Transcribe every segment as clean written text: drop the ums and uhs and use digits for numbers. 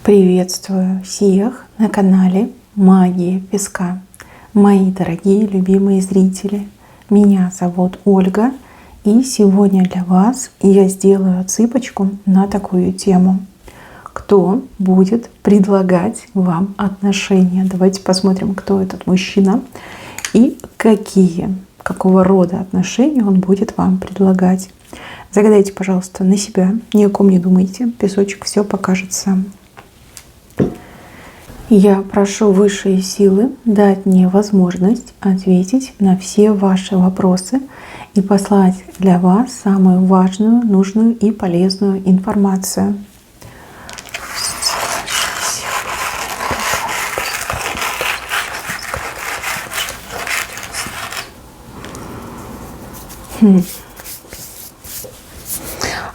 Приветствую всех на канале Магия Песка. Мои дорогие любимые зрители, меня зовут Ольга, и сегодня для вас я сделаю отсыпочку на такую тему. Кто будет предлагать вам отношения? Давайте посмотрим, кто этот мужчина и какого рода отношения он будет вам предлагать. Загадайте, пожалуйста, на себя, ни о ком не думайте, песочек все покажет сам. Я прошу высшие силы дать мне возможность ответить на все ваши вопросы и послать для вас самую важную, нужную и полезную информацию.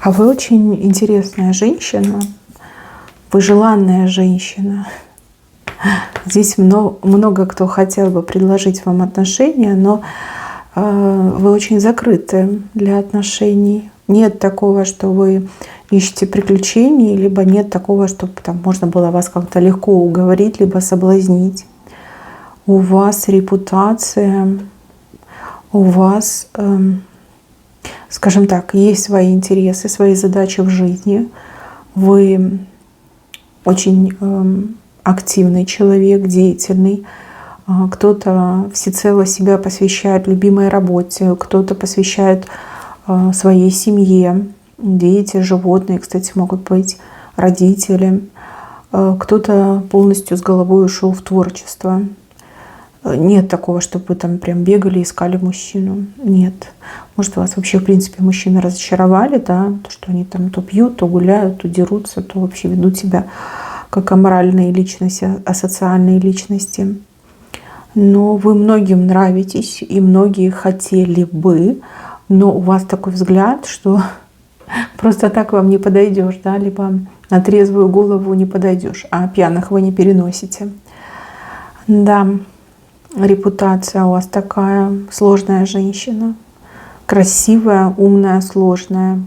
А вы очень интересная женщина, вы желанная женщина. Здесь много кто хотел бы предложить вам отношения, но вы очень закрыты для отношений. Нет такого, что вы ищете приключений, либо нет такого, чтобы там можно было вас как-то легко уговорить, либо соблазнить. У вас репутация, у вас, скажем так, есть свои интересы, свои задачи в жизни. Вы очень активный человек, деятельный. Кто-то всецело себя посвящает любимой работе, кто-то посвящает своей семье. Дети, животные, кстати, могут быть, родители. Кто-то полностью с головой ушел в творчество. Нет такого, чтобы вы там прям бегали, искали мужчину. Нет. Может, вас вообще, в принципе, мужчины разочаровали, да, то, что они там то пьют, то гуляют, то дерутся, то вообще ведут себя как аморальные личности, асоциальные личности. Но вы многим нравитесь, и многие хотели бы, но у вас такой взгляд, что просто так вам не подойдешь, да, либо на трезвую голову не подойдешь, а пьяных вы не переносите. Да, репутация у вас такая, сложная женщина, красивая, умная, сложная.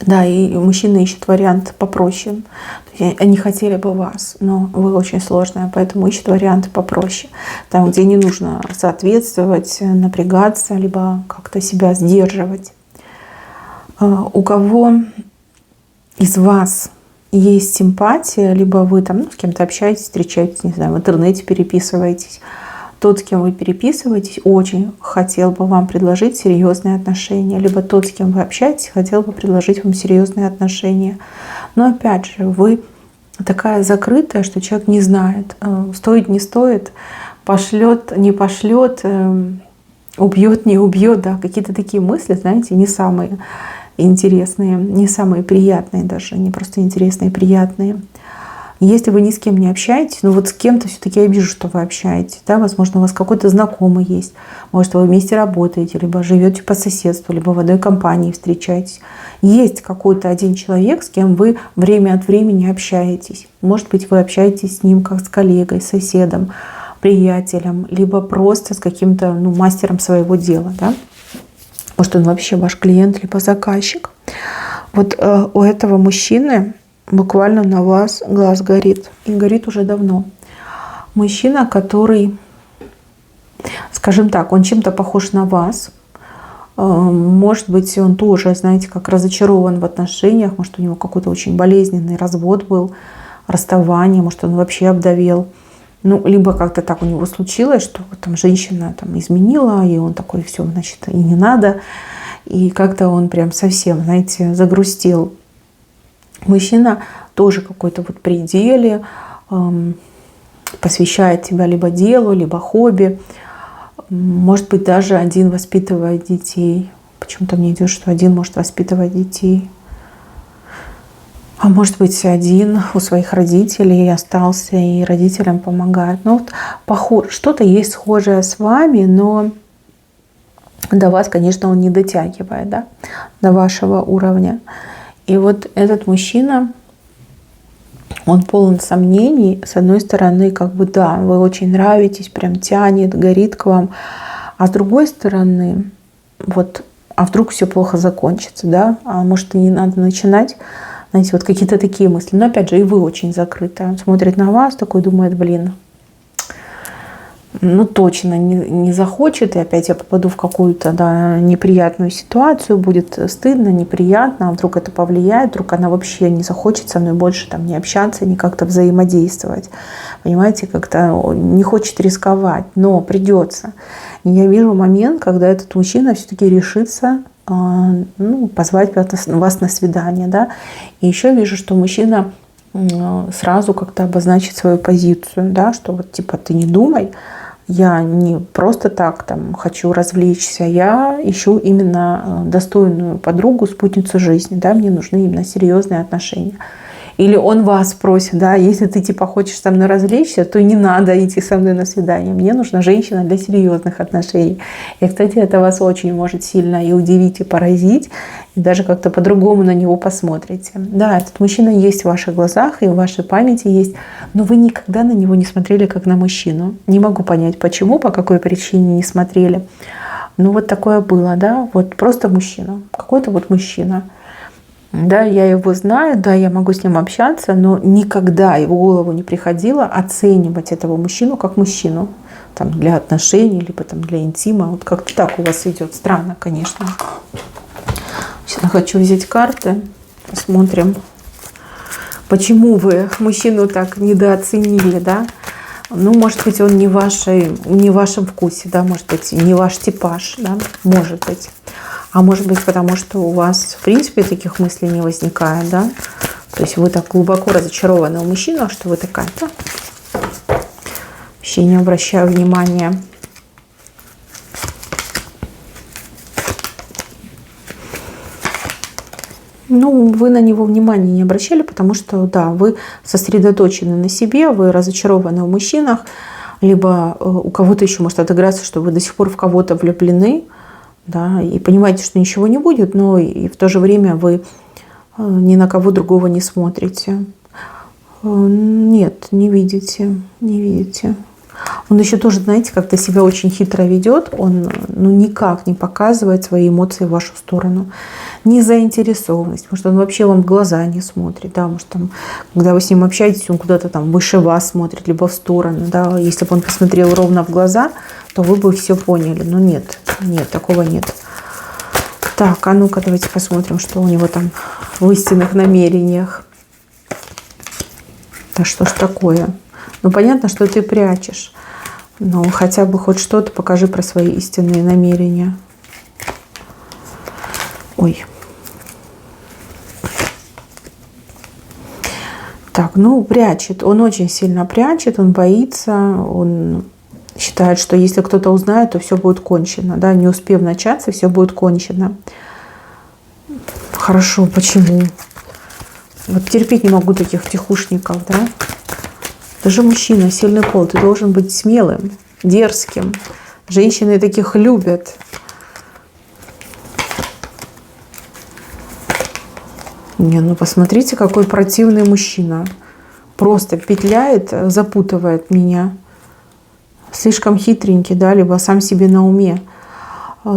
Да, и мужчина ищет вариант попроще. Они хотели бы вас, но вы очень сложная, поэтому ищет варианты попроще. Там, где не нужно соответствовать, напрягаться, либо как-то себя сдерживать. У кого из вас есть симпатия, либо вы там с кем-то общаетесь, встречаетесь, не знаю, в интернете переписываетесь, тот, с кем вы переписываетесь, очень хотел бы вам предложить серьезные отношения. Либо тот, с кем вы общаетесь, хотел бы предложить вам серьезные отношения. Но опять же, вы такая закрытая, что человек не знает, стоит, не стоит, пошлет, не пошлет, убьет, не убьет. Да, какие-то такие мысли, знаете, не самые интересные, не самые приятные даже, не просто интересные, приятные. Если вы ни с кем не общаетесь, но вот с кем-то все-таки я вижу, что вы общаетесь. Да? Возможно, у вас какой-то знакомый есть. Может, вы вместе работаете, либо живете по соседству, либо в одной компании встречаетесь. Есть какой-то один человек, с кем вы время от времени общаетесь. Может быть, вы общаетесь с ним как с коллегой, соседом, приятелем, либо просто с каким-то мастером своего дела. Да? Может, он вообще ваш клиент, либо заказчик. Вот у этого мужчины буквально на вас глаз горит. И горит уже давно. Мужчина, который, скажем так, он чем-то похож на вас. Может быть, он тоже, знаете, как разочарован в отношениях. Может, у него какой-то очень болезненный развод был, расставание. Может, он вообще обдавел. Либо как-то так у него случилось, что там женщина там изменила, и он такой, все, значит, и не надо. И как-то он прям совсем, знаете, загрустил. Мужчина тоже какой-то вот при деле, посвящает себя либо делу, либо хобби. Может быть, даже один воспитывает детей. Почему-то мне идет, что один может воспитывать детей. А может быть, один у своих родителей остался и родителям помогает. Что-то есть схожее с вами, но до вас, конечно, он не дотягивает, да, до вашего уровня. И вот этот мужчина, он полон сомнений. С одной стороны, да, вы очень нравитесь, прям тянет, горит к вам. А с другой стороны, а вдруг все плохо закончится, да? А может, и не надо начинать. Знаете, вот какие-то такие мысли. Но опять же, и вы очень закрыты. Он смотрит на вас, такой думает, блин, ну точно не захочет, и опять я попаду в какую-то, да, неприятную ситуацию, будет стыдно, неприятно, а вдруг это повлияет, вдруг она вообще не захочет со мной больше там не общаться, не как-то взаимодействовать. Понимаете, как-то не хочет рисковать, но придется. И я вижу момент, когда этот мужчина все-таки решится позвать вас на свидание, да. И еще вижу, что мужчина сразу как-то обозначит свою позицию, да, что вот типа ты не думай, я не просто так там хочу развлечься, я ищу именно достойную подругу, спутницу жизни, да, мне нужны именно серьезные отношения. Или он вас просит, да, если ты типа хочешь со мной развлечься, то не надо идти со мной на свидание. Мне нужна женщина для серьезных отношений. И, кстати, это вас очень может сильно и удивить, и поразить, и даже как-то по-другому на него посмотрите. Да, этот мужчина есть в ваших глазах и в вашей памяти есть, но вы никогда на него не смотрели как на мужчину. Не могу понять, почему, по какой причине не смотрели. Но вот такое было, да, вот просто мужчина, какой-то вот мужчина. Да, я его знаю, да, я могу с ним общаться, но никогда в голову не приходило оценивать этого мужчину как мужчину там, для отношений, либо там, для интима. Вот как-то так у вас идет. Странно, конечно. Сейчас я хочу взять карты, посмотрим, почему вы мужчину так недооценили, да? Ну, может быть, он не в вашем вкусе, да, может быть, не ваш типаж, да, может быть. А может быть, потому что у вас, в принципе, таких мыслей не возникает, да? То есть вы так глубоко разочарованы в мужчинах, что вы такая, да? Вообще не обращаю внимания. Ну, вы на него внимания не обращали, потому что, да, вы сосредоточены на себе, вы разочарованы в мужчинах, либо у кого-то еще может отыграться, что вы до сих пор в кого-то влюблены, да, и понимаете, что ничего не будет, но и в то же время вы ни на кого другого не смотрите. Нет, не видите, не видите. Он еще тоже, знаете, как-то себя очень хитро ведет. Он никак не показывает свои эмоции в вашу сторону. Не заинтересованность, потому что он вообще вам в глаза не смотрит. Да, может, там, когда вы с ним общаетесь, он куда-то там выше вас смотрит, либо в сторону. Да. Если бы он посмотрел ровно в глаза, то вы бы все поняли. Но нет, такого нет. Так, а ну-ка давайте посмотрим, что у него там в истинных намерениях. Да что ж такое? Ну, понятно, что ты прячешь. Но хотя бы хоть что-то покажи про свои истинные намерения. Ой. Так, ну, прячет. Он очень сильно прячет, он боится, он считает, что если кто-то узнает, то все будет кончено. Да? Не успев начаться, все будет кончено. Хорошо, почему? Вот терпеть не могу таких тихушников, да? Ты же мужчина, сильный пол, ты должен быть смелым, дерзким. Женщины таких любят. Не, ну посмотрите, какой противный мужчина. Просто петляет, запутывает меня. Слишком хитренький, да, либо сам себе на уме.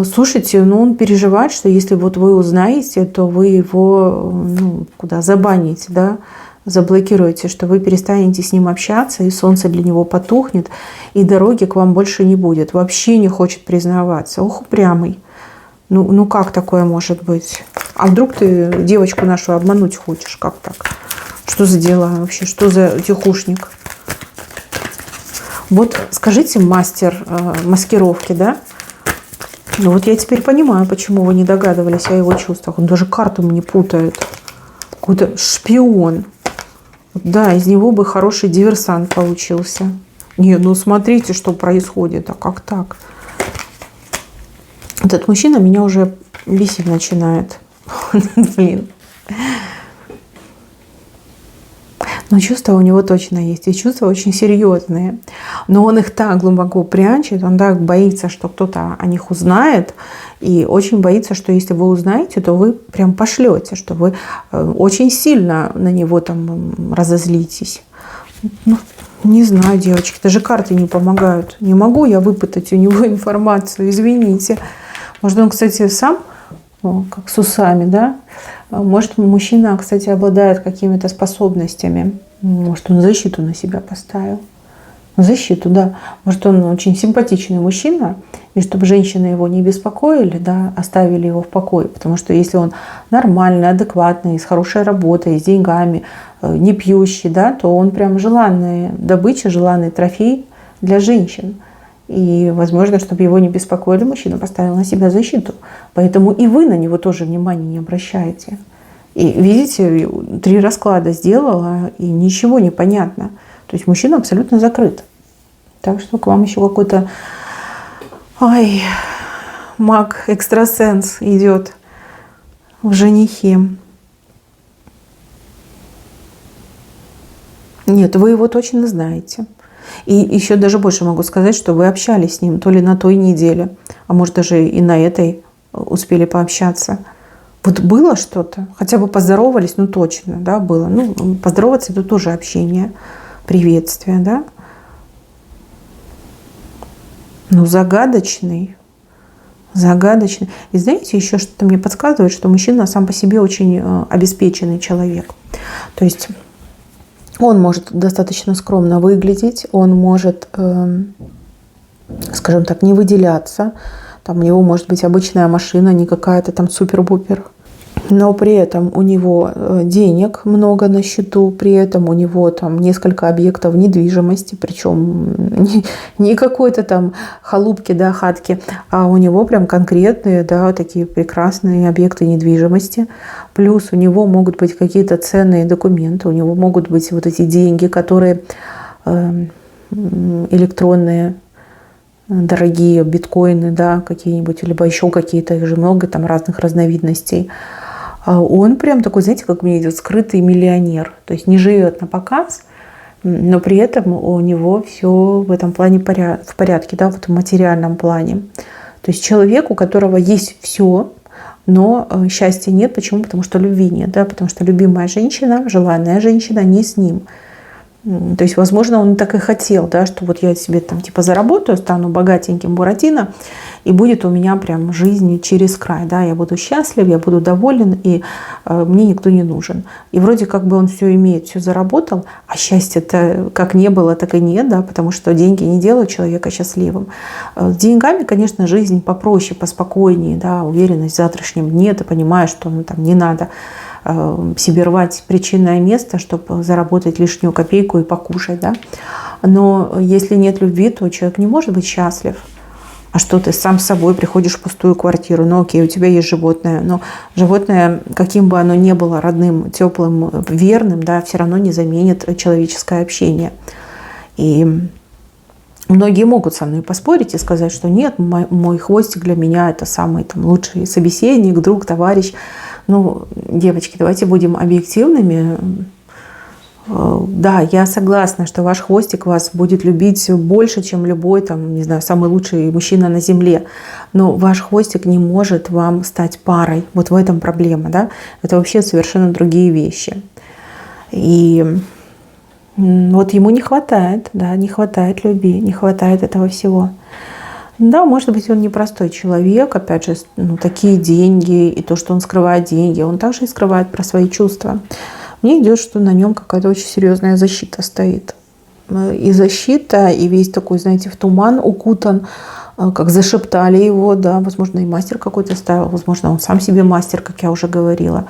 Слушайте, ну он переживает, что если вот вы узнаете, то вы его забаните, да, заблокируете, что вы перестанете с ним общаться, и солнце для него потухнет, и дороги к вам больше не будет. Вообще не хочет признаваться. Ох, упрямый. Ну как такое может быть? А вдруг ты девочку нашу обмануть хочешь? Как так? Что за дела вообще? Что за тихушник? Вот скажите, мастер маскировки, да? Ну вот я теперь понимаю, почему вы не догадывались о его чувствах. Он даже карту мне путает. Какой-то шпион. Да, из него бы хороший диверсант получился. Не, ну смотрите, что происходит. А как так? Этот мужчина меня уже бесить начинает. Блин. Но чувства у него точно есть. И чувства очень серьезные. Но он их так глубоко прячет, он так боится, что кто-то о них узнает. И очень боится, что если вы узнаете, то вы прям пошлете, что вы очень сильно на него там разозлитесь. Ну, не знаю, девочки, даже карты не помогают. Не могу я выпытать у него информацию, извините. Может, он, кстати, сам как с усами, да. Может, мужчина, кстати, обладает какими-то способностями. Может, он защиту на себя поставил. Защиту, да. Может, он очень симпатичный мужчина, и чтобы женщины его не беспокоили, да, оставили его в покое. Потому что если он нормальный, адекватный, с хорошей работой, с деньгами, не пьющий, да, то он прям желанная добыча, желанный трофей для женщин. И, возможно, чтобы его не беспокоили, мужчина поставил на себя защиту. Поэтому и вы на него тоже внимания не обращаете. И видите, 3 расклада сделала, и ничего не понятно. То есть мужчина абсолютно закрыт. Так что к вам еще какой-то маг-экстрасенс идет в женихе. Нет, вы его точно знаете. И еще даже больше могу сказать, что вы общались с ним то ли на той неделе, а может даже и на этой успели пообщаться. Вот было что-то, хотя бы поздоровались, ну точно, да, было. Ну, поздороваться — это тоже общение, приветствие, да. Ну, загадочный. И знаете, еще что-то мне подсказывает, что мужчина сам по себе очень обеспеченный человек. То есть он может достаточно скромно выглядеть, он может, скажем так, не выделяться. Там у него может быть обычная машина, не какая-то там супер-бупер. Но при этом у него денег много на счету, при этом у него там несколько объектов недвижимости, причем не какой-то там халупки, да, хатки, а у него прям конкретные, да, такие прекрасные объекты недвижимости. Плюс у него могут быть какие-то ценные документы, у него могут быть вот эти деньги, которые электронные, дорогие биткоины, да, какие-нибудь, либо еще какие-то, их же много там разных разновидностей. Он прям такой, знаете, как мне идет, скрытый миллионер. То есть не живет на показ, но при этом у него все в этом плане в порядке, да, вот в материальном плане. То есть человек, у которого есть все, но счастья нет. Почему? Потому что любви нет, да, потому что любимая женщина, желанная женщина не с ним. То есть, возможно, он так и хотел, да, что вот я себе там типа заработаю, стану богатеньким Буратино, и будет у меня прям жизнь через край, да, я буду счастлив, я буду доволен, и мне никто не нужен. И вроде как бы он все имеет, все заработал, а счастья-то как не было, так и нет, да, потому что деньги не делают человека счастливым. С деньгами, конечно, жизнь попроще, поспокойнее, да, уверенность в завтрашнем дне, ты понимаешь, что там не надо себе рвать причинное место, чтобы заработать лишнюю копейку и покушать, да. Но если нет любви, то человек не может быть счастлив. А что ты сам с собой приходишь в пустую квартиру? Ну окей, у тебя есть животное, но животное, каким бы оно ни было родным, теплым, верным, да, все равно не заменит человеческое общение. И многие могут со мной поспорить и сказать, что нет, мой хвостик для меня это самый там лучший собеседник, друг, товарищ. Ну, девочки, давайте будем объективными. Да, я согласна, что ваш хвостик вас будет любить больше, чем любой, там, не знаю, самый лучший мужчина на земле. Но ваш хвостик не может вам стать парой. Вот в этом проблема, да? Это вообще совершенно другие вещи. И вот ему не хватает, да, не хватает любви, не хватает этого всего. Да, может быть, он непростой человек, опять же, ну, такие деньги, и то, что он скрывает деньги, он также и скрывает про свои чувства. Мне идет, что на нем какая-то очень серьезная защита стоит. И защита, и весь такой, знаете, в туман укутан, как зашептали его, да, возможно, и мастер какой-то ставил, возможно, он сам себе мастер, как я уже говорила.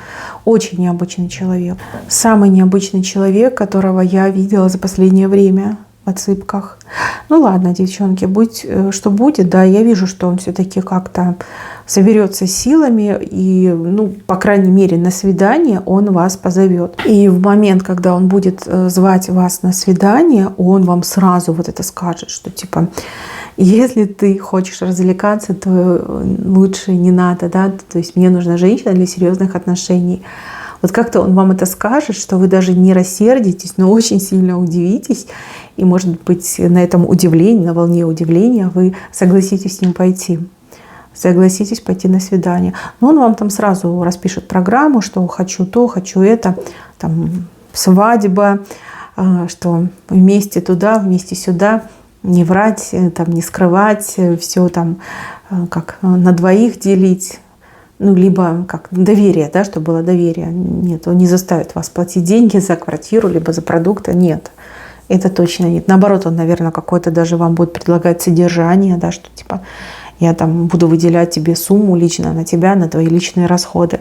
Очень необычный человек. Самый необычный человек, которого я видела за последнее время в отсыпках. Ну ладно, девчонки, будь что будет, да, я вижу, что он все-таки как-то соберется силами и, ну, по крайней мере, на свидание он вас позовет. И в момент, когда он будет звать вас на свидание, он вам сразу вот это скажет, что типа, если ты хочешь развлекаться, то лучше не надо, да, то есть мне нужна женщина для серьезных отношений. Вот как-то он вам это скажет, что вы даже не рассердитесь, но очень сильно удивитесь. И, может быть, на этом удивлении, на волне удивления вы согласитесь с ним пойти. Согласитесь пойти на свидание. Но он вам там сразу распишет программу, что хочу то, хочу это, там свадьба, что вместе туда, вместе сюда, не врать, там, не скрывать, все там как на двоих делить. ну, либо как доверие, да, чтобы было доверие. Нет, он не заставит вас платить деньги за квартиру, либо за продукты. Нет, это точно нет. Наоборот, он, наверное, какое-то даже вам будет предлагать содержание, да, что типа я там буду выделять тебе сумму лично на тебя, на твои личные расходы.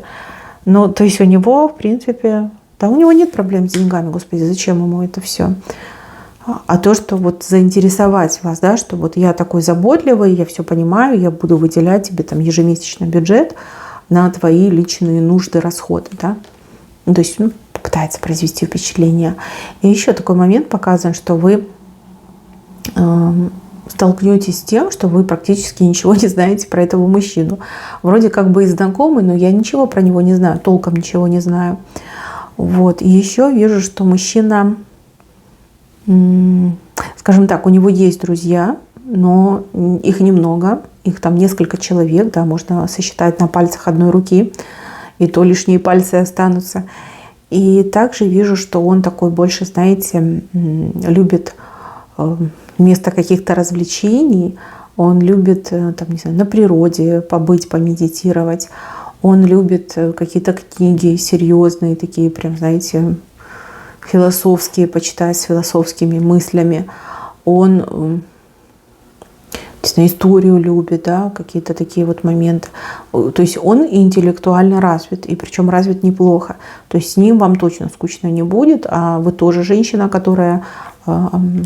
Но, то есть у него, в принципе, да, у него нет проблем с деньгами, господи, зачем ему это все? А то, что вот заинтересовать вас, да, что вот я такой заботливый, я все понимаю, я буду выделять тебе там ежемесячный бюджет на твои личные нужды, расходы, да. Ну, то есть попытается произвести впечатление. И еще такой момент показан, что вы столкнетесь с тем, что вы практически ничего не знаете про этого мужчину. Вроде как бы и знакомый, но я ничего про него не знаю, толком ничего не знаю. Вот. И еще вижу, что мужчина, скажем так, у него есть друзья, но их немного, их там несколько человек, да, можно сосчитать на пальцах одной руки, и то лишние пальцы останутся. И также вижу, что он такой больше, знаете, любит вместо каких-то развлечений, он любит, там, не знаю, на природе побыть, помедитировать. Он любит какие-то книги серьезные, такие прям, знаете, философские, почитать с философскими мыслями. Он, не знаю, историю любит, да, какие-то такие вот моменты. То есть он интеллектуально развит, и причем развит неплохо. То есть с ним вам точно скучно не будет, а вы тоже женщина, которая,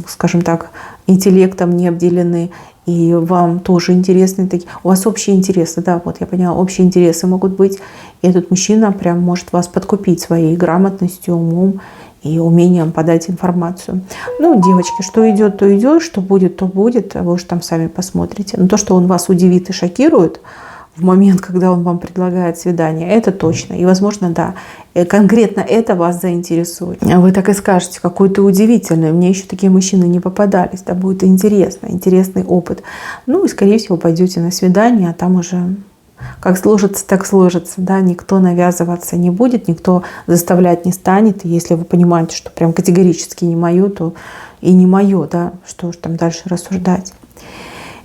скажем так, интеллектом не обделены, и вам тоже интересны такие. У вас общие интересы, да, вот я поняла, общие интересы могут быть. И этот мужчина прям может вас подкупить своей грамотностью, умом и умением подать информацию. Ну, девочки, что идет, то идет, что будет, то будет, вы уж там сами посмотрите. Но то, что он вас удивит и шокирует в момент, когда он вам предлагает свидание, это точно. И, возможно, да, конкретно это вас заинтересует. Вы так и скажете, какой ты удивительный, мне еще такие мужчины не попадались, да, будет интересно, интересный опыт. Ну, и, скорее всего, пойдете на свидание, а там уже как сложится, так сложится, да, никто навязываться не будет, никто заставлять не станет. И если вы понимаете, что прям категорически не мое, то и не мое, да, что уж там дальше рассуждать.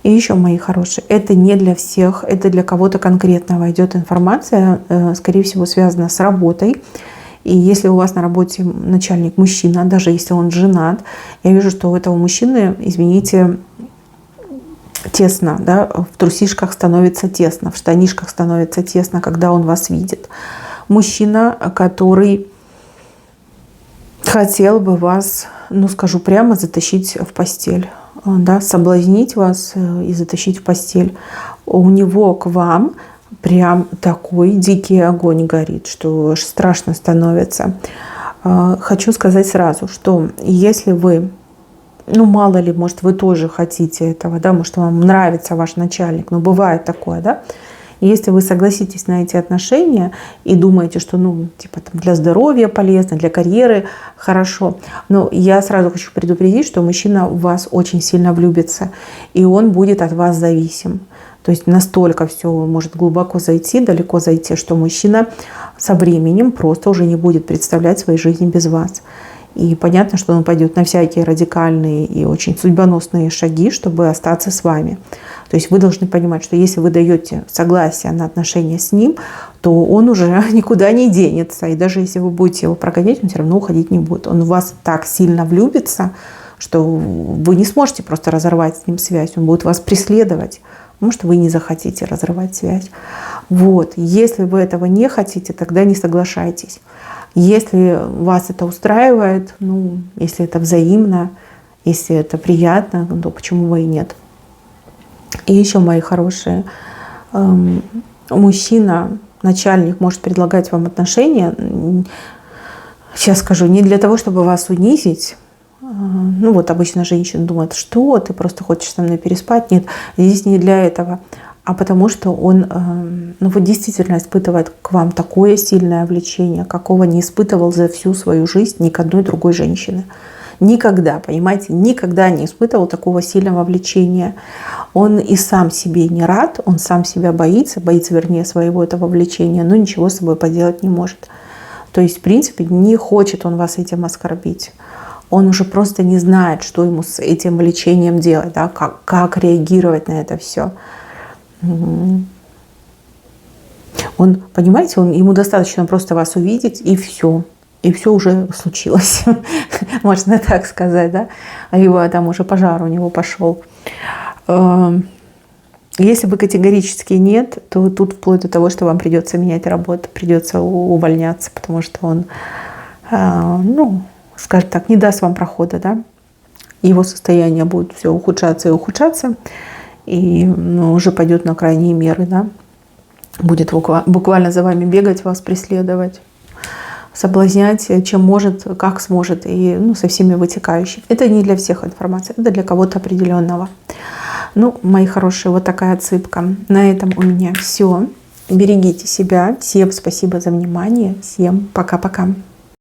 И еще, мои хорошие, это не для всех, это для кого-то конкретного идет информация, скорее всего, связана с работой. И если у вас на работе начальник мужчина, даже если он женат, я вижу, что у этого мужчины, извините, тесно, да, в трусишках становится тесно, в штанишках становится тесно, когда он вас видит. Мужчина, который хотел бы вас, ну скажу прямо, затащить в постель, да, соблазнить вас и затащить в постель. У него к вам прям такой дикий огонь горит, что аж страшно становится. Хочу сказать сразу, что если вы, ну мало ли, может вы тоже хотите этого, да, может вам нравится ваш начальник, но бывает такое, да. И если вы согласитесь на эти отношения и думаете, что, ну, типа там для здоровья полезно, для карьеры хорошо, но я сразу хочу предупредить, что мужчина в вас очень сильно влюбится, и он будет от вас зависим. То есть настолько все может глубоко зайти, далеко зайти, что мужчина со временем просто уже не будет представлять своей жизни без вас. И понятно, что он пойдет на всякие радикальные и очень судьбоносные шаги, чтобы остаться с вами. То есть вы должны понимать, что если вы даете согласие на отношения с ним, то он уже никуда не денется. И даже если вы будете его прогонять, он все равно уходить не будет. Он в вас так сильно влюбится, что вы не сможете просто разорвать с ним связь. Он будет вас преследовать. Может, вы не захотите разрывать связь. Вот. Если вы этого не хотите, тогда не соглашайтесь. Если вас это устраивает, ну, если это взаимно, если это приятно, то почему бы и нет. И еще, мои хорошие, мужчина, начальник может предлагать вам отношения, сейчас скажу, не для того, чтобы вас унизить. Ну вот обычно женщины думают, что ты просто хочешь со мной переспать. Нет, здесь не для этого. А потому что он, ну вот действительно испытывает к вам такое сильное влечение, какого не испытывал за всю свою жизнь ни к одной другой женщине. Никогда, понимаете, никогда не испытывал такого сильного влечения. Он и сам себе не рад, он сам себя боится, вернее, своего этого влечения, но ничего с собой поделать не может. То есть, в принципе, не хочет он вас этим оскорбить. Он уже просто не знает, что ему с этим влечением делать, да, как реагировать на это все. Он, понимаете, ему достаточно просто вас увидеть, и все. И все уже случилось. Можно так сказать, да? Либо там уже пожар у него пошел. Если бы категорически нет, то тут вплоть до того, что вам придется менять работу, придется увольняться, потому что он, ну, скажем так, не даст вам прохода, да? Его состояние будет все ухудшаться и ухудшаться, и уже пойдет на крайние меры, да? Будет буквально за вами бегать, вас преследовать, соблазнять, чем может, как сможет, и со всеми вытекающими. Это не для всех информация, это для кого-то определенного. Мои хорошие, вот такая отсыпка. На этом у меня все. Берегите себя. Всем спасибо за внимание. Всем пока-пока.